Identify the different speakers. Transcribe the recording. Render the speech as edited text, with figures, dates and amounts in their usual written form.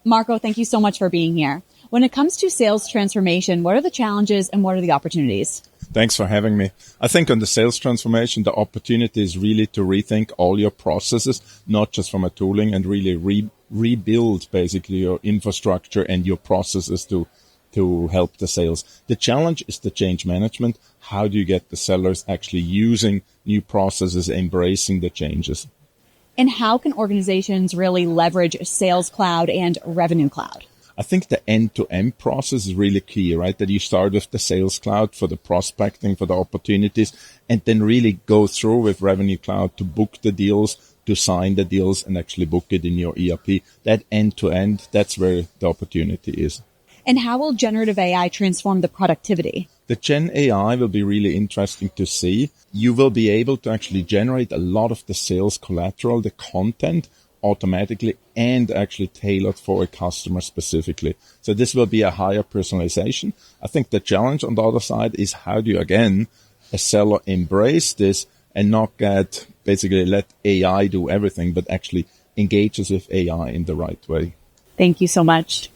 Speaker 1: Marco, thank you so much for being here. When it comes to sales transformation, what are the challenges and what are the opportunities?
Speaker 2: Thanks for having me. I think on the sales transformation, the opportunity is really to rethink all your processes, not just from a tooling, and really rebuild basically your infrastructure and your processes to help the sales. The challenge is the change management. How do you get the sellers actually using new processes, embracing the changes?
Speaker 1: And how can organizations really leverage Sales Cloud and Revenue Cloud?
Speaker 2: I think the end-to-end process is really key, right? That you start with the Sales Cloud for the prospecting, for the opportunities, and then really go through with Revenue Cloud to book the deals, to sign the deals, and actually book it in your ERP. That end-to-end, that's where the opportunity is.
Speaker 1: And how will generative AI transform the productivity?
Speaker 2: The Gen AI will be really interesting to see. You will be able to actually generate a lot of the sales collateral, the content, automatically and actually tailored for a customer specifically. So this will be a higher personalization. I think the challenge on the other side is how do you, again, a seller embrace this and not get basically let AI do everything, but actually engages with AI in the right way.
Speaker 1: Thank you so much.